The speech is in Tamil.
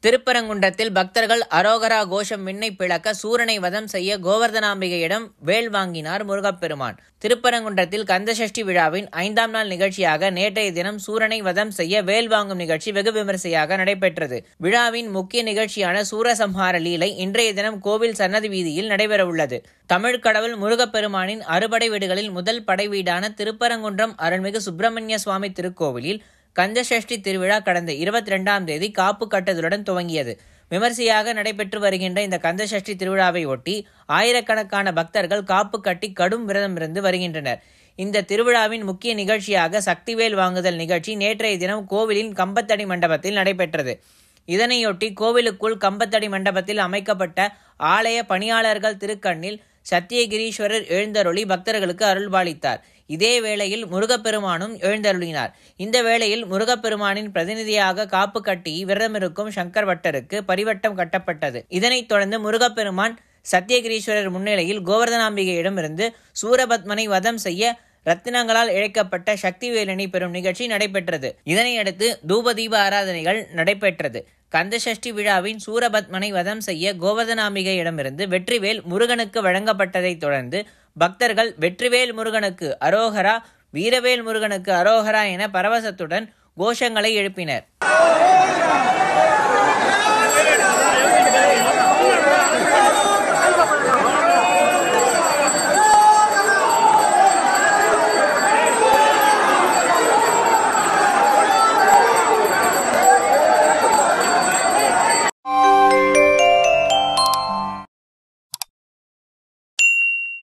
திருப்பரங்குன்றத்தில் பக்தர்கள் அரோகரா கோஷம் விண்ணை பிளக்க சூரனை வதம் செய்ய கோவர்தனாம்பிகையிடம் வேல் வாங்கினார் முருகப்பெருமான். திருப்பரங்குன்றத்தில் கந்தசஷ்டி விழாவின் 5ஆம் நாள் நிகழ்ச்சியாக நேற்றைய தினம் சூரனை வதம் செய்ய வேல் வாங்கும் நிகழ்ச்சி வெகு விமரிசையாக நடைபெற்றது. விழாவின் முக்கிய நிகழ்ச்சியான சூரசம்ஹார லீலை இன்றைய தினம் கோவில் சன்னதி வீதியில் நடைபெறவுள்ளது. தமிழ் கடவுள் முருகப்பெருமானின் அறுபடை வீடுகளில் முதல் படை வீடான திருப்பரங்குன்றம் அருள்மிகு சுப்பிரமணிய சுவாமி திருக்கோவிலில் கந்தசஷ்டி திருவிழா கடந்த 22ஆம் தேதி காப்பு கட்டுதலுடன் துவங்கியது. விமரிசையாக நடைபெற்று வருகின்ற இந்த கந்தசஷ்டி திருவிழாவை ஒட்டி ஆயிரக்கணக்கான பக்தர்கள் காப்பு கட்டி கடும் விரதம் இருந்து வருகின்றனர். இந்த திருவிழாவின் முக்கிய நிகழ்ச்சியாக சக்திவேல் வாங்குதல் நிகழ்ச்சி நேற்றைய தினம் கோவிலின் கம்பத்தடி மண்டபத்தில் நடைபெற்றது. இதனையொட்டி கோவிலுக்குள் கம்பத்தடி மண்டபத்தில் அமைக்கப்பட்ட ஆலய பணியாளர்கள் திருக்கண்ணில் சத்தியகிரீஸ்வரர் எழுந்தருளி பக்தர்களுக்கு அருள்பாலித்தார். இதே வேளையில் முருகப்பெருமானும் எழுந்தருளினார். இந்த வேளையில் முருகப்பெருமானின் பிரதிநிதியாக காப்பு கட்டி விரதமிருக்கும் சங்கர் பட்டருக்கு பரிவட்டம் கட்டப்பட்டது. இதனைத் தொடர்ந்து முருகப்பெருமான் சத்தியகிரீஸ்வரர் முன்னிலையில் கோவர்தனாம்பிகையிடமிருந்து சூரபத்மனை வதம் செய்ய ரத்தினங்களால் இழைக்கப்பட்ட சக்திவேலினை பெறும் நிகழ்ச்சி நடைபெற்றது. இதனையடுத்து தூபதீப ஆராதனைகள் நடைபெற்றது. கந்தசஷ்டி விழாவின் சூரபத்மனை வதம் செய்ய கோவர்தனாம்பிகையிடமிருந்து வெற்றிவேல் முருகனுக்கு வழங்கப்பட்டதைத் தொடர்ந்து பக்தர்கள் வெற்றிவேல் முருகனுக்கு அரோகரா, வீரவேல் முருகனுக்கு அரோகரா என பரவசத்துடன் கோஷங்களை எழுப்பினர்.